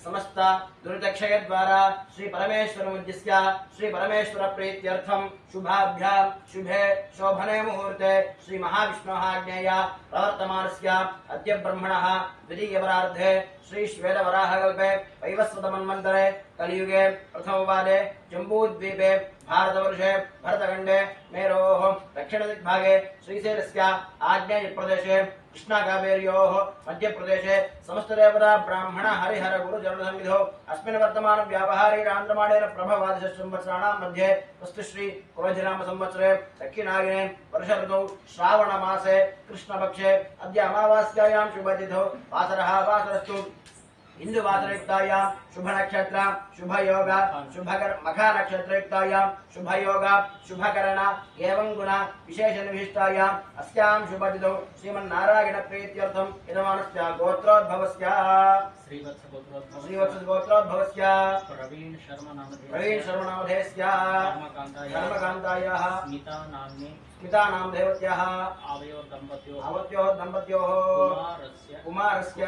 समस्त दुर्दक्षय द्वारा श्री परमेश्वर मुद्दिश्य श्री परमेश्वर प्रीत्यर्थम शुभाभ्यां शुभे शोभने मुहूर्ते श्री महाविष्णोः आज्ञया प्रवर्तमानस्य अद्य ब्रह्मणः द्वितीयवरार्धे श्री श्वेतवराहकल्पे वैवस्वतमन्वन्तरे कलियुगे प्रथमवादे जम्बूद्वीपे भारतवर्षे भरतखण्डे मेरोः दक्षिणदिग्भागे श्रीशैलस्य आग्नेयप्रदेशे कृष्णाकावेर्योः मध्यप्रदेशे समस्तदेवता ब्राह्मण हरिहर गुरुचरणसंविधौ अस्मिन् वर्तमान व्यावहारिकान्द्रमाणेन प्रभवादिशसंवत्सराणां मध्ये वस्तुश्री कुलजनाम संवत्सरे दक्षिणायने वर्ष ऋतौ श्रावणमासे कृष्णपक्षे अद्य अमावास्यायां शुभतिथौ वासरः वासरस्तु हिंदुवासरयुक्तायां शुभ नक्षत्र शुभ योग मखा नक्षत्रयुक्तायां शुभ योग शुभकरण एवं गुण विशेष निविष्टायां अस्यां शुभतिथौ श्रीमन्नारायण प्रीत्यर्थं यजमानस्य गोत्रोद्भवस्य श्रीवत्स गोत्रोद्भवस्य प्रवीण शर्मा नामधेयस्य धर्मकान्तायाः स्मिता नाम देवत्याः आवयोः दम्पत्योः कुमारस्य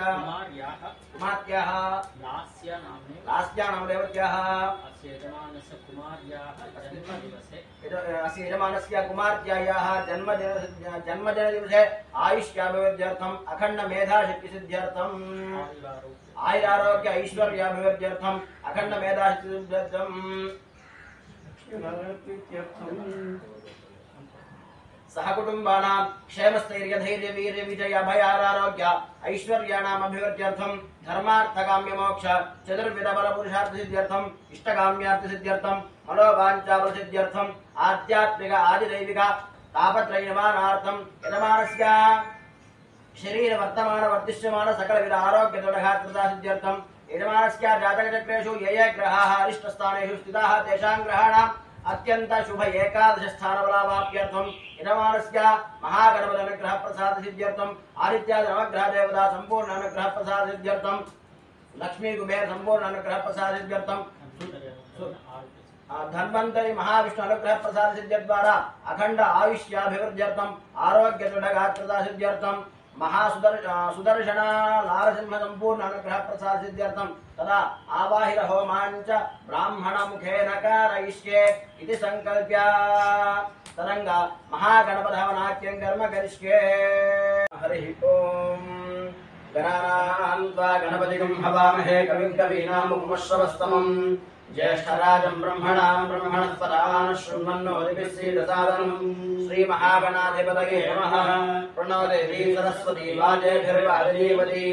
कुमार्याः लास्या नाम देवत्याः अस्य यजमानस्य कुमार्यायाः जन्मदिनदिवसे आयुष्याभिवृद्ध्यर्थम् अखण्ड मेधाशक्तिसिद्ध्यर्थम् आयुरारोग्य ऐश्वर्याभिवृद्ध्यर्थम् अखण्ड मेधाशक्तिसिद्ध्यर्थम् सहकुटुम्बानां क्षेमस्थैर्य धैर्य वीर्य विजय अभयारोग्य ऐश्वर्याणाम् अभिवृद्ध्यर्थं धर्मार्थकाम्यमोक्ष चतुर्विध बलपुरुषार्थ सिद्ध्यर्थं इष्टकाम्यार्थ सिद्ध्यर्थं मनोवाञ्छाफलसिद्ध्यर्थं आध्यात्मिक आदिदैविक तापत्रयनिवारणार्थं यजमानस्य शरीर वर्तमान वर्धिष्यमान सकलविध आरोग्य दृढगात्रता सिद्ध्यर्थं यजमानस्य जातकचक्रेषु ये ग्रहाः अरिष्टस्थानेषु स्थिताः तेषां ग्रहाणाम् अत्यंत शुभ एकादश स्थानबलावाप्यर्थं यजमानस्य महागणपति अनुग्रह प्रसाद सिद्ध्यर्थं आदित्यादि नवग्रह देवता संपूर्ण अनुग्रह प्रसाद सिद्ध्यर्थं लक्ष्मी कुबेर संपूर्ण अनुग्रह प्रसाद सिद्ध्यर्थं धन्वंतरि महाविष्णु अनुग्रह प्रसाद सिद्ध्यद्वारा अखंड आयुष्याभिवृद्ध्यर्थं आरोग्य दृढगात्रता सिद्ध्यर्थं सुदर्शन नारसिंह संपूर्ण अनुग्रह प्रसाद सिद्ध्यर्थं तदा आवाहिर होमांच ब्राह्मण मुखेन कारयिष्ये इति संकल्प्य तरंग महागणपति हवनाख्यं कर्म करिष्ये। हरिः ओम गणानां त्वा गणपतिं हवामहे कविं कवीनाम् उपमश्रवस्तमम् ज्येष्ठराजं ब्रह्मणां ब्रह्मणस्पदान् शृण्वन्नोदिभिस्सीदसादनम् श्रीमहागणाधिपतये नमः। प्रणो देवी सरस्वती वाजेभिर्वाजनीवती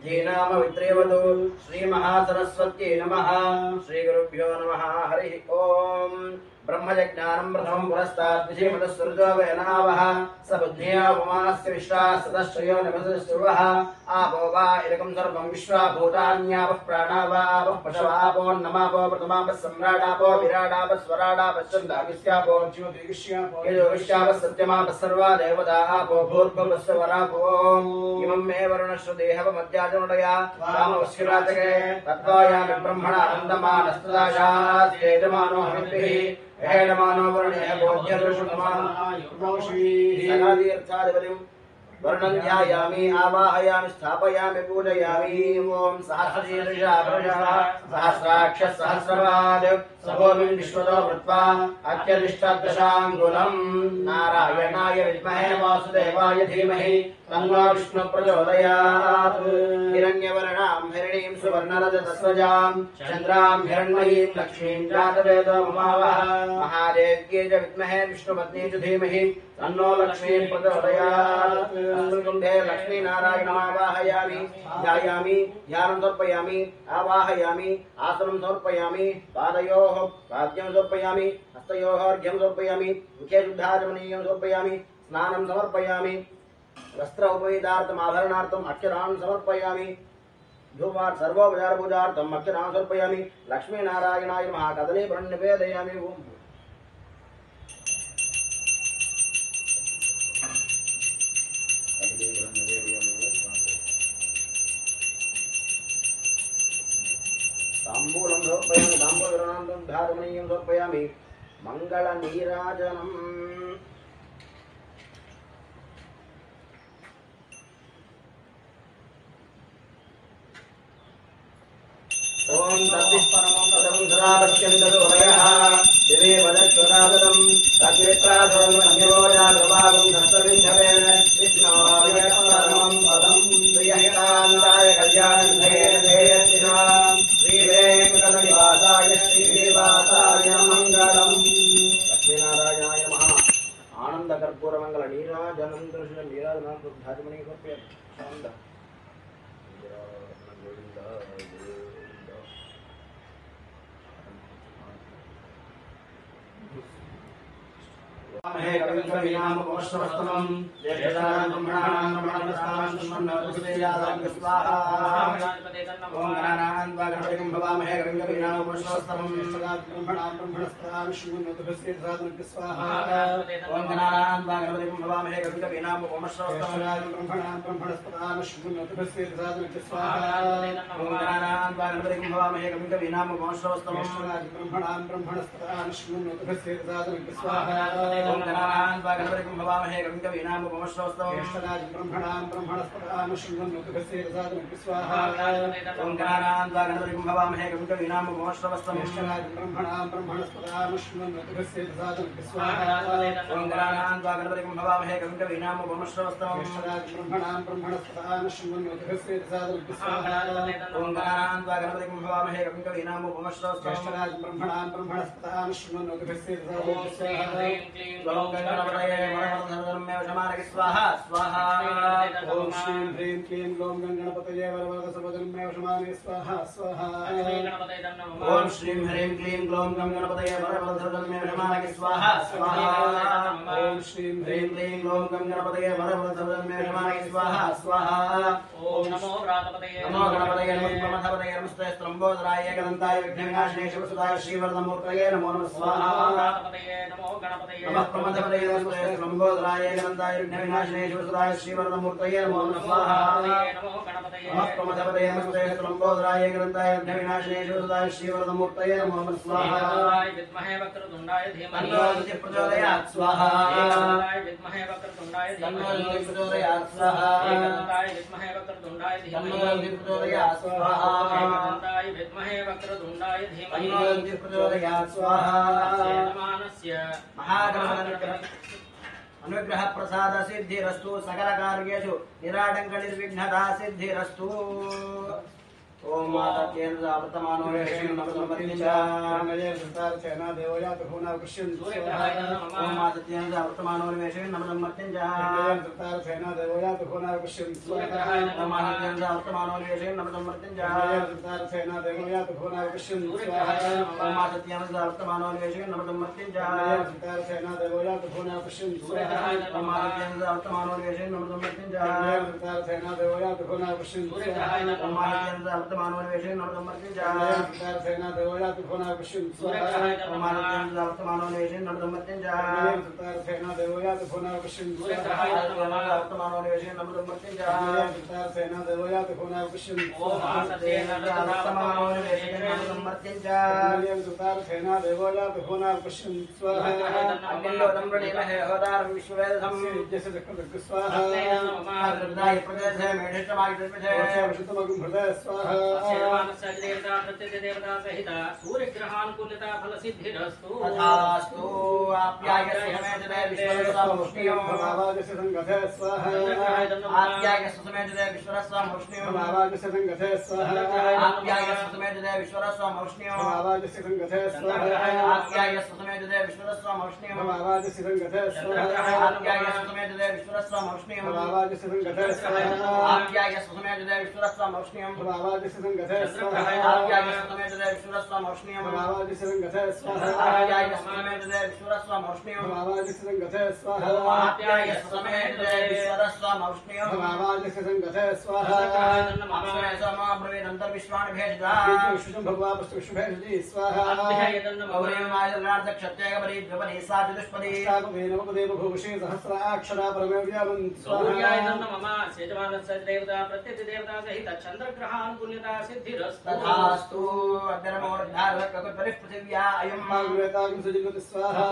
धीनामवित्रेवतु श्रीमहासरस्वत्यै नमः। श्रीगुरुभ्यो नमः। हरिः ओम ब्रह्मज्ञानं प्रथमं पुरस्तात् विषयमतस्सुरजो वैनावः स बुद्ध्या उपमास्य विश्वासतश्चयो निमसस्तुवः आपो वा इदकं सर्वं विश्वा भूतान्यावः प्राणावावः पशवापो नमापो प्रथमापः सम्राडापो विराडापः स्वराडापः छन्दाविस्यापो ज्योतिविष्यापो यजोविष्यापः सत्यमापः सर्वा देवतापो भूर्भुवस्व वरापो इमं मे वरुणश्रुदेहवमध्याजनुडया रामवस्युराजके तत्त्वायामि ब्रह्मणानन्दमानस्तदाशात् यजमानो हविद्भिः हेडमानो वर्णे बोध्यदृशुमानुषीर्षादिपतिं वर्णं ध्यायामि आवाहयामि स्थापयामि पूजयामि। ओम सहस्रशीर्षा सहस्राक्ष सहस्रपाद सभोमिं विश्वतो वृत्वा अत्यधिष्ठदशाङ्गुलं नारायणाय विद्महे वासुदेवाय धीमहि तन्नो विष्णु प्रचोदयात्। हिरण्यवर्णां हिरण्यं सुवर्णरजतस्वजां चन्द्रां हिरण्मयीं लक्ष्मीं जातवेदो ममावः महादेव्यै च विद्महे विष्णुपत्नी च धीमहि तन्नो लक्ष्मीं प्रचोदयात्। अस्मिन् कुण्डे लक्ष्मीनारायणमावाहयामि ध्यायामि ध्यानं समर्पयामि आवाहयामि आसनं समर्पयामि पादयोः पाद्यं समर्पयामि हस्तयोः अर्घ्यं समर्पयामि मुखे शुद्धाचमनीयं समर्पयामि स्नानं समर्पयामि वस्त्र उपवेदार्थम् आभरणार्थम् अक्षरान् समर्पयामि धूमात् सर्वोपचार पूजार्थं मक्षरां समर्पयामि लक्ष्मीनारायणाय नमः कदली प्रणिवेदयामि ओम ताम्बूलं समर्पयामि ताम्बूलग्रहणान्तं धारमणीयं समर्पयामि मङ्गलनीराजनम् ओम तत्तिः परमं पदं सदा पश्यन्तु हयः दिवे वदश्वरादं तद्विप्रासोन्मन्योजागभागं हस्तविन्धवेन विष्णोर्यपरमं पदं प्रियहितान्ताय कल्याणधेन धेयतिनां श्रीवेङ्कटनिवासाय श्रीनिवासाय मङ्गलम् लक्ष्मीनारायणाय नमः आनन्दकर्पूरमङ्गल नीराजनं दर्शनं नीराजनं धार्मणि समर्पयामि हे कविनाम पवश्रवस्तमं ज्येष्ठानां ब्रह्मणानां ब्रह्मणस्तानां सुमन्नोदुसेयादां स्वाहा ओम गणानां वागणपतिं भवामहे कविनाम पवश्रवस्तमं ज्येष्ठानां ब्रह्मणानां ब्रह्मणस्तानां सुमन्नोदुसेयादां स्वाहा ओम गणानां वागणपतिं भवामहे कविनाम पवश्रवस्तमं ब्रह्मणानां ब्रह्मणस्तानां सुमन्नोदुसेयादां स्वाहा ओम गणानां वागणपतिं भवामहे कविनाम पवश्रवस्तमं ब्रह्मणानां ब्रह्मणस्तानां सुमन्नोदुसेयादां स्वाहा ओम गणानां वागणपतिं भवामहे कविनाम पवश्रवस्तमं ब्रह्मणानां ब्रह्मणस्तानां सुमन्नोदुसेयादां स्वाहा ओम गणानां वागणपतिं भवामहे कविनाम पवश्रवस्तमं ब्रह्मणानां ब्रह्मणस्तानां सुमन्नोदुसेयादां स्वाहा ओम गणानां वागणपतिं भवामहे कविनाम पवश्रवस्तमं ब्रह्मणानां ब्रह्मणस्तानां सुमन्नोदुसेयादां स्वाहा ओम गणानां वागणपतिं भवामहे कविनाम पवश्रवस्तमं ब्रह्मणानां ब्रह्मणस्तानां सुमन्नोदुसेयादां स्वाहा ओम गणपतये वरवरदधर्मे वशमानक स्वाहा स्वाहा ओम श्रीं ह्रीं क्लीं ग्लौं गणपतये वरवरदधर्मे वशमानक स्वाहा स्वाहा ओम श्रीं ह्रीं क्लीं ग्लौं गणपतये वरवरदधर्मे वशमानक स्वाहा स्वाहा ओम श्रीं ह्रीं क्लीं ग्लौं गणपतये वरवरदधर्मे वशमानक स्वाहा स्वाहा ओम नमो गणपतये नमो प्रमथपतये नमस्ते स्तंभोदराय एकदन्ताय विघ्नविनाशिने शिवसुताय श्रीवरदमूर्तये नमो नमः स्वाहा नमो गणपतये नमः प्रमथपतये नमस्ते स्तंभोदराय एकदन्ताय विघ्नविनाशिने शिवसुताय श्रीवरदमूर्तये नमो नमः स्वाहा नमो गणपतये नमः प्रमथपतये नमस्ते स्तंभोदराय एकदन्ताय विघ्नविनाशिने शिवसुताय श्रीवरदमूर्तये नमो नमः स्वाहा विद्महे वक्रतुण्डाय धीमहि तन्नो प्रचोदयात् स्वाहा विद्महे वक्रतुण्डाय धीमहि प्रचोदयात् स्वाहा विद्महे वक्रतुण्डाय धीमहि प्रचोदयात् स्वाहा विद्महे वक्रतुण्डाय धीमहि प्रचोदयात् स्वाहा मानस्य अनुग्रह प्रसाद सिद्धिरस्तु सकल कार्येषु निराटंक निर्विघ्नता सिद्धिरस्तु ओम माता केंद्र वर्तमानो रेषिं नमस्मृतिंचांगये संतारसेना देवयात होना कृष्यन्तु ओम माता केंद्र वर्तमानो रेषिं नमस्मृतिंचांगये संतारसेना देवयात होना कृष्यन्तु ओम माता केंद्र वर्तमानो रेषिं नमस्मृतिंचांगये संतारसेना देवयात होना कृष्यन्तु ओम माता केंद्र वर्तमानो रेषिं नमस्मृतिंचांगये संतारसेना देवयात होना कृष्यन्तु ओम माता केंद्र वर्तमानो रेषिं नमस्मृतिंचांगये संतारसेना देवयात होना कृष्यन्तु ओम माता केंद्र वर्तमानोन्वेषेण नमस्मृतिंचांगये संतारसेना देवयात होना कृष्यन्तु ओम माता केंद्र वर्तमानोन्वेषेण नमस्मृतिंचांगये संतारसेना देवयात होना कृष्यन्तु वर्तमानोन्वेषेण नमस्मृतिंचांगये संतारसेना देवयात होना कृष्यन्तु ओम माता केंद्र वर्तमानोन्वेषेण नमस्मृतिंचांगये संतारसेना देवयात होना कृष्यन्तु अग्निलो दम्रणेमहे होदारं विश्ववेदं यस्य चक्रदग्ग स्वाहा हृदय प्रदेशे मेढिष्टमागि प्रदेशे वशुतमगुं हृदय स्वाहा सेवानस्य देवता प्रत्येक देवता सहित सूर्यग्रहानुकूलता फल सिद्धिरस्तु तथास्तु आप्यायस्य समेत विश्वरस्वामुष्णियो भावाजस्य संगते स्वाहा आप्यायस्य समेत विश्वरस्वामुष्णियो भावाजस्य संगते स्वाहा आप्यायस्य समेत विश्वरस्वामुष्णियो भावाजस्य संगते स्वाहा आप्यायस्य समेत विश्वरस्वामुष्णियो भावाजस्य संगते स्वाहा आप्यायस्य समेत विश्वरस्वामुष्णियो भावाजस्य संगते स्वाहा आप्यायस्य समेत विश्वरस्वामुष्णियो भावाजस्य संगते सहस्राक्षरा देवता सहित चंद्रग्रहान पुण्यता सिद्धिरस्तु तथास्तु अग्निर्मोर्धारवक्ककुद्बलिः पृथिव्या अयं माग्वेतागं सुजिगति स्वाहा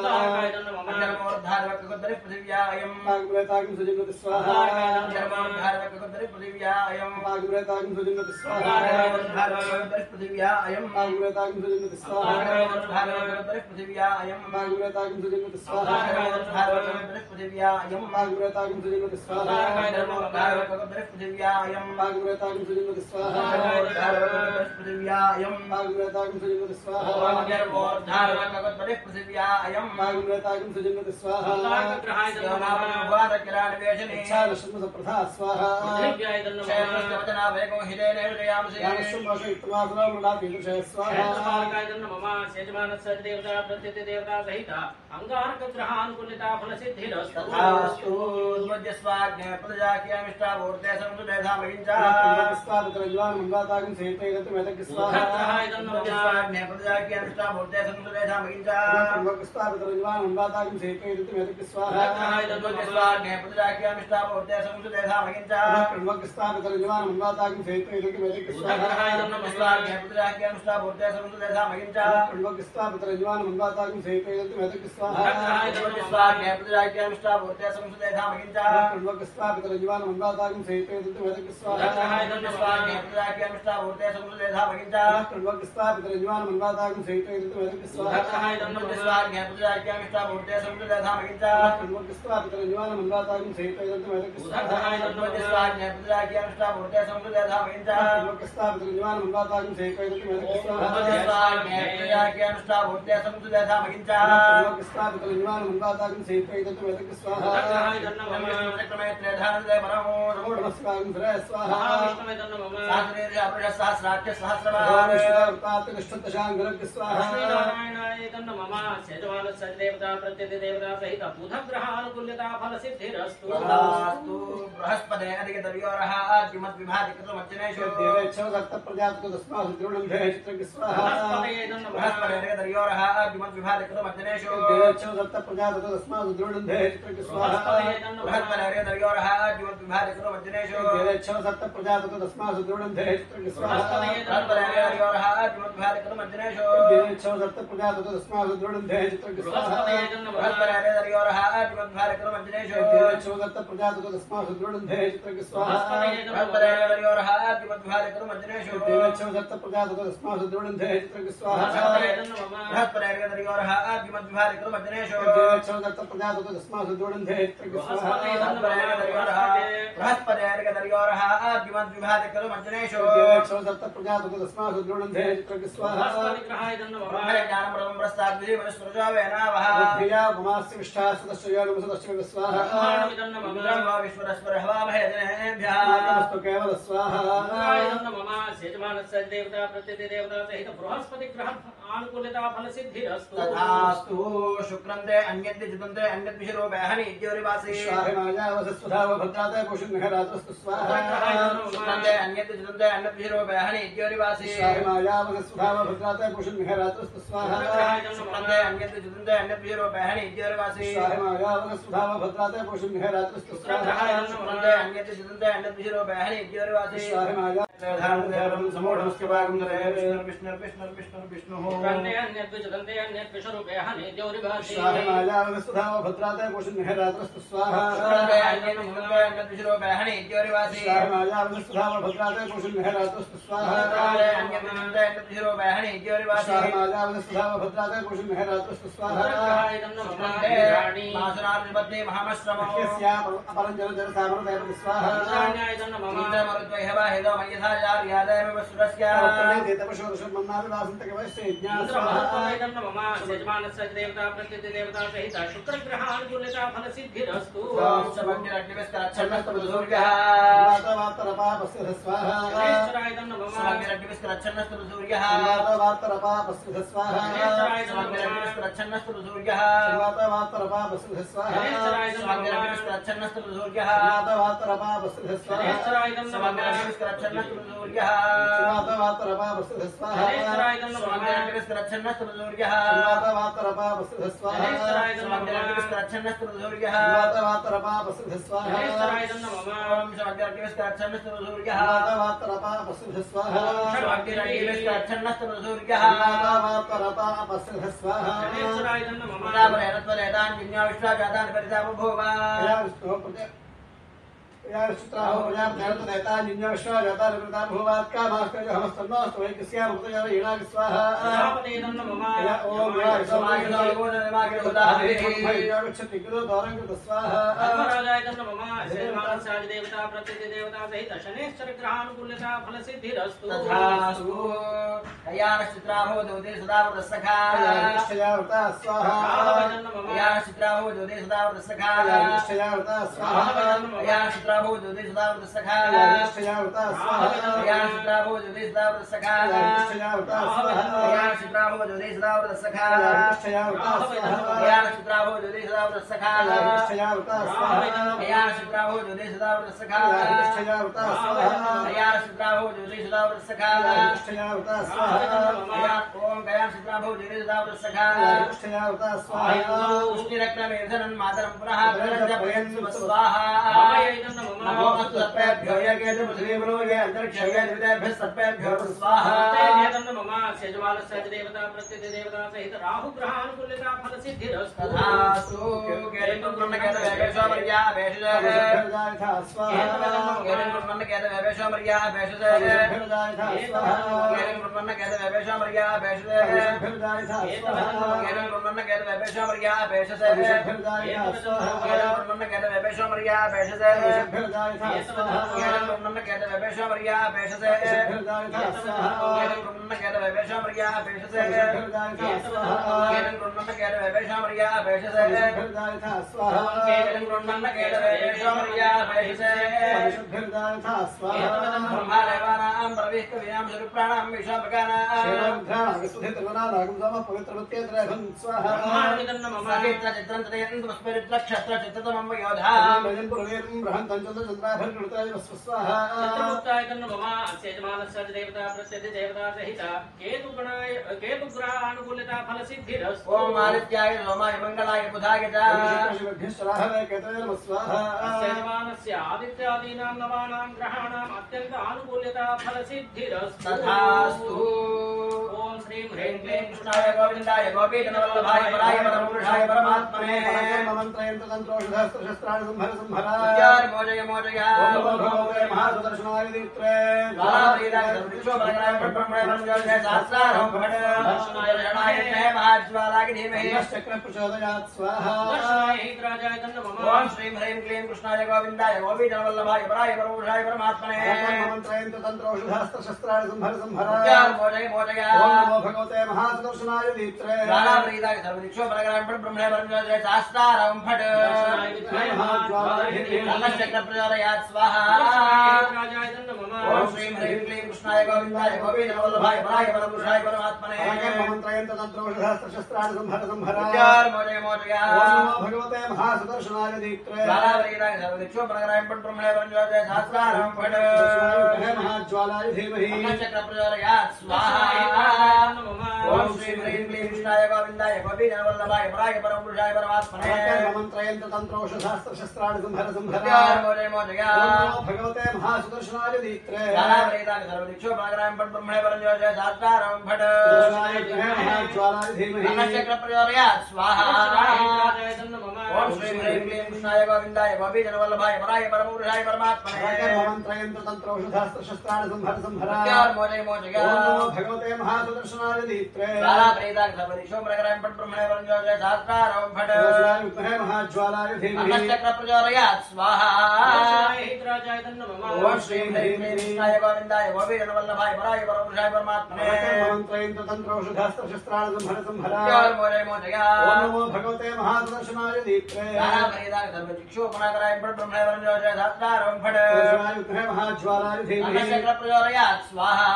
अग्निर्मोर्धारवक्ककुद्बलिः पृथिव्या अयं माग्वेतागं सुजिगति स्वाहा अग्निर्मोर्धारवक्ककुद्बलिः पृथिव्या अयं माग्वेतागं सुजिगति स्वाहा अग्निर्मोर्धारवक्ककुद्बलिः पृथिव्या अयं माग्वेतागं सुजिगति स्वाहा अग्निर्मोर्धारवक्ककुद्बलिः पृथिव्या अयं माग्वेतागं सुजिगति स्वाहा अग्निर्मोर्धारवक्ककुद्बलिः पृथिव्या अयं माग्वेतागं सुजिगति स्वाहा अग्निर्मोर्धारवक्ककुद्बलिः पृथिव्या अयं माग्वेतागं सुजिगति स्वाहा अग्निर्मोर्धारवक्ककुद्बलिः पृथिव्या अयं माग्वेतागं सुजिगति स्वाहा अग्निर्मोर्धारवक्ककुद्बलिः पृथिव्या अयं माग्वेतागं सुजिगति स्वाहा योनापनोपादकिराणवेशने चालशुमसप्रथा स्वाहा शैलस्य वचनावेगो हिरेण हृदयामसि यानशुमशैत्वासुरमृणातीदृशे स्वाहा देवता प्रत्यति देवता सहित अंगारकग्रहानुकूलिता फलसिद्धिरस्तु तथास्तु स्वज्ञस्वाज्ञ प्रजाक्यामिष्टावूर्ते संसुदेधामहिंसा स्वादत्रज्वान मंगातागं सेतैरतु मेतक स्वाहा स्वज्ञस्वाज्ञ प्रजाक्यामिष्टावूर्ते संसुदेधामहिंसा स्वादत्रज्वान मंगातागं सेतैरतु मेतक स्वाहा स्वज्ञस्वाज्ञ प्रजाक्यामिष्टावूर्ते संसुदेधामहिंसा स्वादत्रज्वान मंगातागं सेतैरतु मेतक स्वाहा स्वज्ञस्वाज्ञ प्रजाक्यामिष्टावूर्ते संसुदेधामहिंसा स्वादत्रज्वान मंगातागं सेतैरतु मेतक स्वाहा स्वज्ञस्वाज्ञ प्रजाक्यामिष्टावूर्ते संसुदेधामहिंसा स्वादत्रज्वान मंगातागं सेतैरतु मेतक स्वाहा स्वज्ञस्वाज्ञ प्रजाक्यामिष्टावूर्ते संसुदेधामहिंसा स्वादत्रज्वान मंगातागं सेतैरतु मेतक स्वाहा स्वज्ञस्वाज्ञ प्रजाक्यामिष्टावूर्ते संसुदेधामहिंसा स्वादत्रज्वान मंगातागं सेतैरतु मेतक स्वाहा स्वज्ञस्वाज्ञ प्रजाक्यामिष्टावूर्ते संसुदेधामहिंसा स्वादत्रज्वान मंगातागं सेतैरतु मेतक स्वाहा स्वज्ञस्वाज्ञ प्रजाक्यामिष्टावूर्ते संसुदेधामहिंसा स्वादत्रज्वान मंगातागं सेतैरतु मेतक स्वाहा क्रमेत्रधानदे परमो नमो नमस्कारं श्रेय स्वाहा सहस्रेर्य अपृष सहस्राक्ष सहस्रवार तातनिष्ठतशांगरक स्वाहा नारायणाय तन्नमः सेजवान सदेवता प्रत्यति देवता सहित बुधग्रहानुकूल्यता फलसिद्धिरस्तु तथास्तु बृहस्पते अधिकतर्योरः आद्युमत् विभाजिकृतमर्चनेषु देवेच्छव सप्त प्रजातु तस्मात् द्रोणन्धे चित्रक स्वाहा बृहस्पते अधिकतर्योरः आद्युमत् विभाजिकृतमर्चनेषु देवेच्छव सप्त प्रजातु तस्मात् द्रोणन्धे चित्रक स्वाहा बृहस्पते अधिकतर्योरः आद्युमत् विभाजिकृतमर्चनेषु देवेच्छव सप्त प्रजातु तस्मात् द्रोणन्धे चित्रक स्वाहा बृहस्पते अधिकतर्योरः आद्युमत् विभाजिकृतमर्चनेषु देवेच्छव सप्त प्रजातु तस्मात् द्रोणन्धे चित्रक स्वाहा बृहस्पते अधिकतर्योरः आद्युमत् विभाजिकृतमर्चनेषु देवेच्छव सप्त प्रजातु तस्मात् द्रोणन्धे चित्रक स्वाहा बृहस्पते अधिकतर्योरः आद्युमत् विभाजिकृतमर्चनेषु देवेच्छव सप्त प्रजातु तस्मात् द्रोणन्धे चित्रक स्वाहा बृहस्पते अधिकतर्योरः आद्युमत् विभाजिकृतमर्चनेषु देवेच्छव सप्त प्रजातु तस्मात् द्रोणन्धे चित्रक स्वाहा बृहस्पते अधिकतर्योरः आद्युमत् विभाजिकृतमर्चनेषु देवेच्छव सप्त प्रजातु तस्मात् द्रोणन्धे चित्रक स्वाहा ज्ञानमृतं प्रस्ताद्विधि वनस्पृजावेनावः प्रिया उमास्य विष्ठास्तदश्चयोनुमसदश्च स्वाहा विश्वरस्पर हवामहे जनेभ्यः नमस्तु केवल स्वाहा सेजमानस्य देवता प्रत्यति देवता सहित बृहस्पति ग्रह अनुकूलता फलसिद्धिरस्तु तथास्तु शुक्रन्ते अन्यद्य जितन्ते अन्यद्विषरूपेहनि इत्योरिवासि स्वाहिमायावसस्वधाव भद्राते पुष्णिहरात्रस्तु स्वाहा शुक्रन्ते अन्यद्य जितन्ते अन्यद्विषरूपेहनि इत्योरिवासि स्वाहिमायावसस्वधाव भद्राते पुष्णिहरात्रस्तु स्वाहा शुक्रन्ते अन्यद्य जितन्ते अन्यद्विषरूपेहनि इत्योरिवासि स्वाहिमायावसस्वधाव भद्राते पुष्णिहरात्रस्तु स्वाहा शुक्रन्ते अन्यद्य जितन्ते अन्यद्विषरूपेहनि इत्योरिवासि स्वाहिमाया धारणदेवं समूढमस्य भागं विष्णुः शुक्रन्ते अन्यद्विजतन्ते अन्यद्विषरूपेहनि इत्योरिवासि स्वाहिमायावसस्वधाव भद्राते पुष्णिहरात्रस्तु स्वाहा शुक्रन्ते अन्यद्य जितन्ते अन्यद्विषरूपेहनि इत्योरिवासि स्वाहिमायावसस्वधाव भद्राते पुष्णिहरात्रस्तु स्वाहा अन्यद्विजतन्ते अन्यद्विषरूपेहनि इत्योरिवासि स्वाहिमायावसस्वधाव भद्राते पुष्णिहरात्रस्तु स्वाहा मासनार्जुपत्नी महामश्रमो अपरञ्जन जलसामरदेव स्वाहा मरुद्वैहवाहिदो मय्यथा आचार्यादयम वसुरस्य इंद्रमहत्वमेतं मम यजमानस्य देवता प्रत्यतिदेवता सहित शुक्रग्रहानुकूलता फलसिद्धिरस्तु समग्रग्निविस्करच्छन्नस्तमसूर्यः गणेश्वरायतं नमः समग्रग्निविस्करच्छन्नस्तमसूर्यः समग्रग्निविस्करच्छन्नस्तमसूर्यः समग्रग्निविस्करच्छन्नस्तमसूर्यः यारचित्राहो प्रजापतिर्तो देवता निन्यश्वा जाता निवृत्ता भूवात् का मास्तर जो हमस्तन्नोस्तु वैकस्या मुक्तया हीना स्वाहा प्रजापतिर्तो नमः ओम या समागिनो नमागिनो उदाहरे भैया गच्छति गुरु द्वारं कृत स्वाहा धर्मराजायतं नमः यजमानस्य देवता प्रत्यतिदेवता सहित शनेश्वर ग्रहानुकूलता फलसिद्धिरस्तु तथास्तु यारचित्राहो दोदे सदा वरसखा निश्चयावता स्वाहा यारचित्राहो दोदे सदा वरसखा निश्चयावता स्वाहा यारचित्राहो दोदे सदा वरसखा निश्चयावता स्वाहा यारचित्राहो दोदे सदा वरसखा निश्चयावता स्वाहा यारचित्राहो दोदे सदा वरसखा निश्चयावता स्वाहा यारचित्राहो दोदे सदा वरसखा निश्चयावता स्वाहा यारचित्राहो दोदे सदा वरसखा निश्चयावता स्वाहा यारचित्राहो दोदे सदा वरसखा निश्चयावता स्वाहा ओम गयाचित्राहो दोदे सदा वरसखा निश्चयावता स्वाहा पुष्टिरत्नमेधनं मातरं पुनः प्रजपयन् स्वाहा रामायणं नमो नमः अस्तु सर्पेभ्यो यज्ञेषु पृथिवीमनो ये अन्तरिक्षये द्वितेभ्यः सर्पेभ्यो स्वाहा प्रत्यतिदेवतं नमः यजमानस्य देवता प्रत्यतिदेवता सहित राहुग्रहानुकूलता फलसिद्धिरस्तु तथास्तु केरं ब्रह्मकेतवेशोमर्या भेषजे स्वाहा केरं ब्रह्मकेतवेशोमर्या भेषजे केरं ब्रह्मकेतवेशोमर्या भेषजे केरं ब्रह्मकेतवेशोमर्या भेषजे केरं ब्रह्मकेतवेशोमर्या भेषजे केरं ब्रह्मकेतवेशोमर्या भेषजे केरं ब्रह्मकेतवेशोमर्या भेषजे केरं ब्रह्मकेतवेशोमर्या भेषजे केरं ब्रह्मकेतवेशोमर्या भेषजे ब्रह्मादेवानां प्रविष्टविनां सुरप्राणां विश्वभगानां ब्रह्माण्डं नमः चित्रं तदयन् पुष्परित्रक्षत्रचित्रतमं योधा चित्रमुक्तायतं नमः यजमानस्य देवता प्रत्यतिदेवता सहित केतुग्रहानुकूलता फलसिद्धिरस्तु ओम आदित्याय सोमाय मंगलाय बुधाय च यजमानस्य आदित्यादीनां नवानां ग्रहाणाम् अत्यन्त आनुकूल्यता फलसिद्धिरस्तु तथास्तु ओम श्रीं ह्रीं ह्रीं क्लीं क्लीं कृष्णाय गोविन्दाय गोपीजनवल्लभाय पराय परमपुरुषाय परमात्मने विद्यार मोजय मोजय लालाप्रीदाय सर्वदिक्षोपरगणाय ब्रह्मणे ब्रह्मजोषे सहस्रारं भट दर्शनाय रणनाय महाज्वालाय धीमहि दर्शनाय हितराजायतं नमः ओम श्रीं ह्रीं क्लीं कृष्णाय गोविन्दाय गोपीजनवल्लभाय पराय परमपुरुषाय परमात्मने विद्यार मोजय मोजय भगवते महासुदर्शनाय दीप्त्रे लालाप्रीदाय सर्वदिक्षोपरगणाय ब्रह्मणे ब्रह्मजोषे सहस्रारं भट नमश्चक्रप्रचोदयात् स्वाहा हितराजायतं नमः ओम श्रीं ह्रीं क्लीं कृष्णाय गोविन्दाय गोपीजनवल्लभाय पराय परमपुरुषाय परमात्मने विद्यार मोजय मोजय भगवते महासुदर्शनाय दीप्त्रे लालाप्रीदाय सर्वदिक्षोपरगणाय ब्रह्मणे ब्रह्मजोषे सहस्रारं भट महाज्वालाय धीमहि नमश्चक्रप्रचोदयात् स्वाहा ओम श्रीं ह्रीं क्लीं कृष्णाय गोविन्दाय गोपीजनवल्लभाय पराय परमपुरुषाय परमात्मने विद्यार मोजय मोजय भगवते महासुदर्शनाय दीप्त्रे लालाप्रीदाय सर्वदिक्षोपरगणाय ब्रह्मणे ब्रह्मजोषे सहस्रारं भट महाज्वालाय धीमहि नमश्चक्रप्रचोदयात् स्वाहा हितराजायतं नमः ఓం శ్రీం హ్రీం క్లీం కృష్ణాయ గోవిందాయ గోపీజనవల్లభాయ పరాయ పరమపురుషాయ పరమాత్మనే మంత్రయంత్ర తంత్రౌషధాస్త్ర శస్త్రాణి సంహర సంహర మోజయ మోజయ ఓం భగవతే మహాసుదర్శనాయ దీప్తే జ్వాలా ప్రేతాక్ సర్వదిశో ప్రకరాయం పట్ బ్రహ్మణే వరంజోజయ సహస్రారం ఫట్ విద్మహే మహాజ్వాలాయ ధీమహి అన్నశ్చక్ర ప్రచోదయాత్ స్వాహా హైద్రాజాయ నమః ఓం శ్రీం హ్రీం క్లీం కృష్ణాయ గోవిందాయ గోపీజనవల్లభాయ పరాయ పరమపురుషాయ పరమాత్మనే మంత్రయంత్ర తంత్రౌషధాస్త్ర శస్త్రాణి సంహర సంహర మోజయ మోజయ ఓం నమో భగవతే మహాసుదర్శనాయ దీప్తే జ్వాలా ప్రేతాక్ సర్వదిశో ప్రకరాయం పట్ బ్రహ్మణే వరంజోజయ సహస్రారం ఫట్ విద్మహే మహాజ్వాలాయ ధీమహి అన్నశ్చక్ర ప్రచోదయాత్ స్వాహా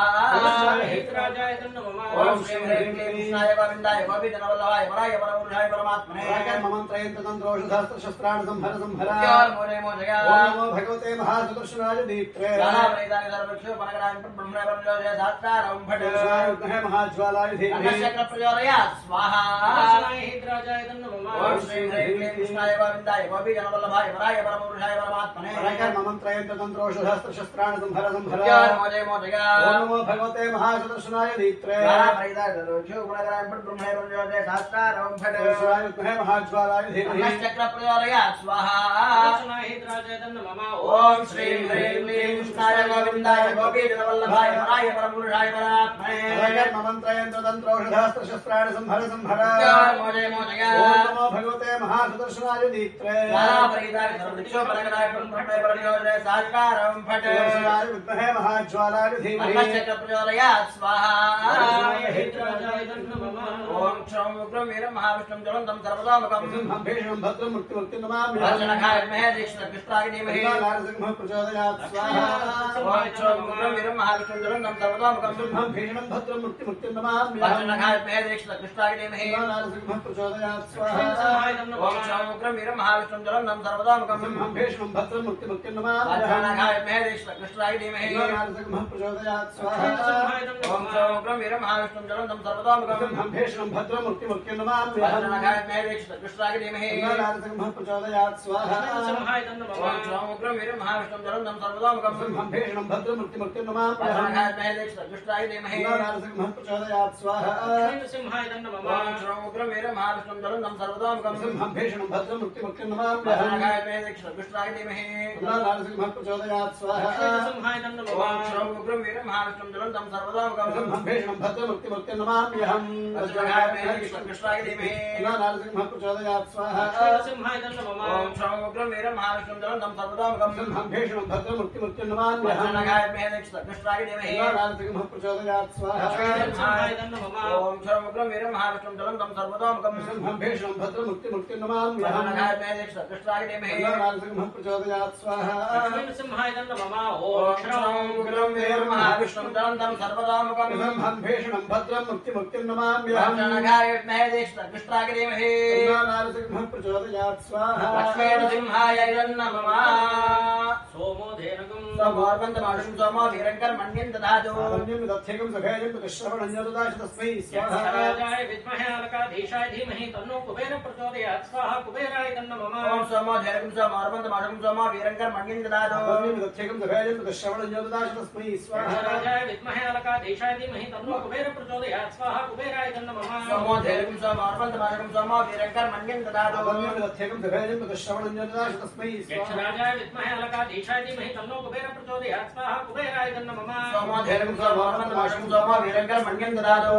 హైద్రాజాయ నమః ఓం శ్రీం హ్రీం క్లీం కృష్ణాయ గోవిందాయ గోపీజనవల్లభాయ పరాయ పరమపురుషాయ పరమాత్మనే మంత్రయంత్ర తంత్రౌషధాస్త్ర శస్త్రాణి సంహర సంహర మోజయ మోజయ ఓం నమో భగవతే మహాసుదర్శనాయ దీప్తే జ్వాలా ప్రేతాక్ సర్వదిశో ప్రకరాయం పట్ బ్రహ్మణే వరంజోజయ సహస్రారం ఫట్ విద్మహే మహాజ్వాలాయ ధీమహి అన్నశ్చక్ర ప్రచోదయాత్ స్వాహా హైద్రాజాయ నమః ఓం శ్రీం హ్రీం క్లీం కృష్ణాయ గోవిందాయ గోపీజనవల్లభాయ పరాయ పరమపురుషాయ పరమాత్మనే మంత్రయంత్ర తంత్రౌషధాస్త్ర శస్త్రాణి సంహర సంహర మోజయ మోజయ ఓం నమో భగవతే మహాసుదర్శనాయ దీప్తే జ్వాలా ప్రేతాక్ సర్వదిశో ప్రకరాయం పట్ బ్రహ్మణే వరంజోజయ సహస్రారం ఫట్ విద్మహే మహాజ్వాలాయ ధీమహి అన్నశ్చక్ర ప్రచోదయాత్ స్వాహా హైద్రాజాయ నమః ఓం శ్రీం హ్రీం క్లీం కృష్ణాయ గోవిందాయ గోపీజనవల్లభాయ పరాయ పరమపురుషాయ పరమాత్మనే మంత్రయంత్ర తంత్రౌషధాస్త్ర శస్త్రాణి సంహర సంహర మోజయ మోజయ ఓం నమో భగవతే మహాసుదర్శనాయ దీప్తే జ్వాలా ప్రేతాక్ సర్వదిశో ప్రకరాయం పట్ బ్రహ్మణే వరంజోజయ సహస్రారం ఫట్ విద్మహే మహాజ్వాలాయ ధీమహి అన్నశ్చక్ర ప్రచోదయాత్ స్వాహా హైద్రాజాయ నమః ఓం క్షం ఉగ్రం వీరం మహావిష్ణుం జ్వలంతం సర్వతోముఖం సింహం భీషణం భద్రం ముక్తి నమామి భజనఘాయ మహేదీక్షణ కృష్ణాయ ధీమహి నారసింహ ప్రచోదయాత్ స్వాహా ఓం క్షం ఉగ్రం వీరం మహావిష్ణుం జ్వలంతం సర్వతోముఖం సింహం భీషణం భద్రం ముక్తి నమామి భజనఘాయ మహేదీక్షణ కృష్ణాయ ధీమహి నారసింహ ప్రచోదయాత్ స్వాహా ఓం క్షం ఉగ్రం వీరం మహావిష్ణుం జ్వలంతం సర్వతోముఖం సింహం భీషణం భద్రం ముక్తి నమామి భజనఘాయ మహేదీక్షణ కృష్ణాయ ధీమహి నారసింహ ప్రచోదయాత్ స్వాహా ఓం క్షం ఉగ్రం వీరం మహావిష్ణుం జ్వలంతం సర్వతోముఖం సింహం భీషణం భద్రం ముక్తి నమామి భజనఘాయ మహేదీక్షణ కృష్ణాయ ధీమహి నారసింహ ప్రచోదయాత్ స్వాహా ఓం క్షం ఉగ్రం వీరం మహావిష్ణుం జ్వలంతం సర్వతోముఖం సింహం భీషణం భద్రం ముక్తి నమామి భజనఘాయ మహేదీక్షణ కృష్ణాయ ధీమహి నారసింహ ప్రచోదయాత్ స్వాహా ఓం క్షం ఉగ్రం వీరం మహావిష్ణుం జ్వలంతం సర్వతోముఖం సింహం భీషణం భద్రం ముక్తి నమామి భజనఘాయ మహేదీక్షణ కృష్ణాయ ధీమహి నారసింహ ప్రచోదయాత్ స్వాహా ఓం క్షం ఉగ్రం వీరం మహావిష్ణుం జ్వలంతం సర్వతోముఖం సింహం భీషణం భద్రం ముక్తి నమామ్యహం భజనఘాయ మహేదీక్షణ కృష్ణాయ ధీమహి నారసింహ ప్రచోదయాత్ స్వాహా ఓం క్షం ఉగ్రం వీరం మహావిష్ణుం జ్వలంతం సర్వతోముఖం సింహం భీషణం భద్రం ముక్తి నమామ్యహం భజనఘాయ మహేదీక్షణ కృష్ణాయ ధీమహి నారసింహ ప్రచోదయాత్ స్వాహా ఓం క్షం ఉగ్రం వీరం మహావిష్ణుం జ్వలంతం సర్వతోముఖం సింహం భీషణం భద్రం ముక్తి నమామ్యహం భజనఘాయ మహేదీక్షణ కృష్ణాయ ధీమహి నారసింహ ప్రచోదయాత్ స్వాహా ఓం క్షం ఉగ్రం వీరం మహావిష్ణుం జ్వలంతం సర్వతోముఖం సింహం భీషణం భద్రం ముక్తి నమామ్యహం భజనఘాయ మహేదీక్షణ కృష్ణాయ ధీమహి నారసింహ ప్రచోదయాత్ స్వాహా లక్ష్మీనృసింహాయ నమః సోమోధేనకం సమోర్వంతమాడుం సోమో వీరంకర్మణ్యం దదాతు అరణ్యం దధ్యకం సభేయం శ్రవణంజోదాశ తస్మై స్వాహా రాజాయ విద్మహే అలకాధీశాయ ధీమహి తన్నో కుబేర ప్రచోదయాత్ స్వాహా కుబేరాయ నమః ఓం సోమో ధైర్యం సమోర్వంతమాడుం సోమో వీరంకర్మణ్యం దదాతు అరణ్యం దధ్యకం సభేయం శ్రవణంజోదాశ తస్మై స్వాహా రాజాయ విద్మహే అలకాధీశాయ ధీమహి తన్నో కుబేర ప్రచోదయాత్ స్వాహా కుబేరాయ నమః సోమో ధైర్యం సమోర్వంతమాడుం సోమో వీరంకర్మణ్యం దదాతు అరణ్యం దధ్యకం సభేయం శ్రవణంజోదాశ తస్మై స్వాహా రాజాయ విద్మహే అలకాధీశాయ ధీమహి తన్నో కుబేర ప్రచోదయాత్ స్వాహా కుబేరాయ నమః సోమో ధైర్యం సమోర్వంతమాడుం సోమో వీరంకర్మణ్యం దదాతు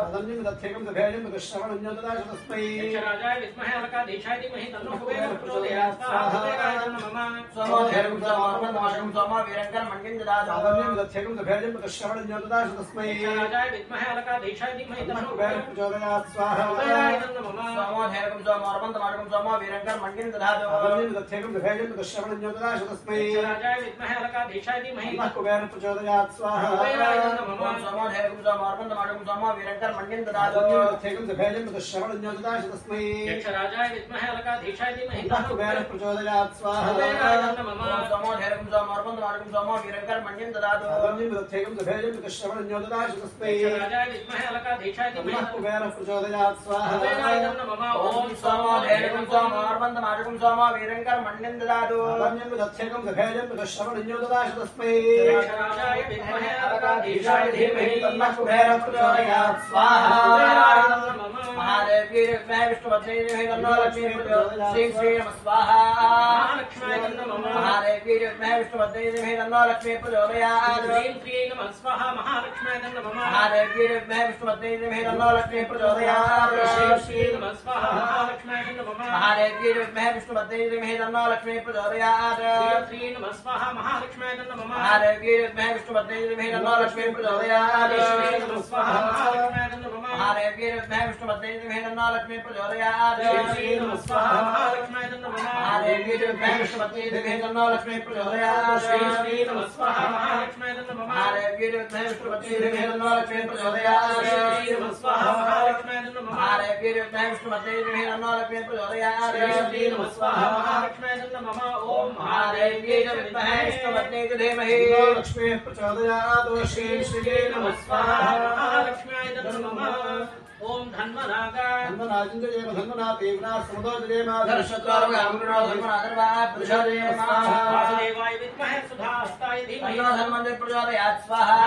అరణ్యం దధ్యకం సభేయం శ్రవణంజోదాశ తస్మై రాజాయ విద్మహే అలకాధీశాయ ధీమహి తన్నో కుబేర ప్రచోదయాత్ స్వాహా కుబేరాయ నమః సోమో ధైర్యం సమోర్వంతమాడుం సోమో వీరంకర్మణ్యం దదాతు అరణ్యం దధ్యకం సభేయం శ్రవణంజోదాశ తస్మై రాజాయ విద్మహే అలకాధీశాయ ధీమహి తన్నో కుబేర ప్రచోదయాత్ స్వాహా కుబేరాయ నమః సోమో ధైర్యం సమోర్వంతమాడుం సోమో వీరంకర్మణ్యం దదాతు అరణ్యం దధ్యకం సభేయం శ్రవణంజోదాశ తస్మై రాజాయ విద్మహే అలకాధీశాయ ధీమహి కుబేర ప్రచోదయాత్ స్వాహా కుబేరాయ నమః సోమో ధైర్యం సమోర్వంతమాడుం సోమో వీరంకర్మణ్యం దదాతు అరణ్యం దధ్యకం శ్రవణంజోదాశ తస్మై రాజాయ విద్మహే అలకాధీశాయ ధీమహి కుబేర ప్రచోదయాత్ స్వాహా కుబేరాయ నమః సోమో ధైర్యం సమోర్వంతమాడుం సోమో వీరంకర్మణ్యం దదాతు అరణ్యం దధ్యకం సభేయం శ్రవణంజోదాశ తస్మై రాజాయ విద్మహే అలకాధీశాయ ధీమహి కుబేర ప్రచోదయాత్ స్వాహా కుబేరాయ నమః ఓం సోమో ధైర్యం సమోర్వంతమాడుం సోమో వీరంకర్మణ్యం దదాతు అరణ్యం దధ్యకం సభేయం శ్రవణంజోదాశ తస్మై రాజాయ విద్మహే అలకాధీశాయ ఈశాయ ధీమహి తన్నః కుబేర ప్రచోదయాత్ కుబేరాయ స్వాహా నమః महादेवी विद्महे विष्णुपत्नी धीमहि तन्नो लक्ष्मी प्रचोदयात् श्रीं श्रीं नमः स्वाहा महालक्ष्म्यै नमः महादेवी विद्महे विष्णुपत्नी धीमहि तन्नो लक्ष्मी प्रचोदयात् श्रीं श्रीं नमः स्वाहा महालक्ष्म्यै नमः महादेवी विद्महे विष्णुपत्नी धीमहि तन्नो लक्ष्मी प्रचोदयात् श्रीं श्रीं नमः स्वाहा महालक्ष्म्यै नमः महादेवी विद्महे विष्णुपत्नी धीमहि तन्नो लक्ष्मी प्रचोदयात् श्रीं श्रीं नमः स्वाहा महालक्ष्म्यै नमः महादेवी विद्महे विष्णुपत्नी धीमहि तन्नो लक्ष्मी प्रचोदयात् श्रीं नमः स्वाहा महालक्ष्म्यै नमः महादेवी विद्महे विष्णुपत्नी धीमहि तन्नो लक्ष्मी प्रचोदयात् श्रीं नमः स्वाहा महालक्ष्म्यै नमः महादेवी विद्महे विष्णुपत्नी धीमहि तन्नो लक्ष्मी प्रचोदयात् श्रीं नमः स्वाहा महालक्ष्म्यै नमः महादेवी विद्महे विष्णुपत्नी धीमहि तन्नो लक्ष्मी प्रचोदयात् श्रीं नमः स्वाहा महालक्ष्म्यै नमः महादेवी विद्महे विष्णुपत्नी धीमहि तन्नो लक्ष्मी प्रचोदयात् श्रीं नमः स्वाहा महालक्ष्म्यै नमः ओम महादेवी विद्महे विष्णुपत्नी धीमहि लक्ष्मी प्रचोदयात् श्रीं श्रीं नमः स्वाहा महालक्ष्म्यै नमः ओम धन्वनागा धन्वनाजिंजये धन्वना देवना समुदोजयेम धर्षत्वार्गामुनो धर्मनादर्वात् प्रचोदयात् स्वाहा वासुदेवाय विद्महे सुधास्ताय धीमहि तन्नो धन्वन्तरि प्रचोदयात् स्वाहा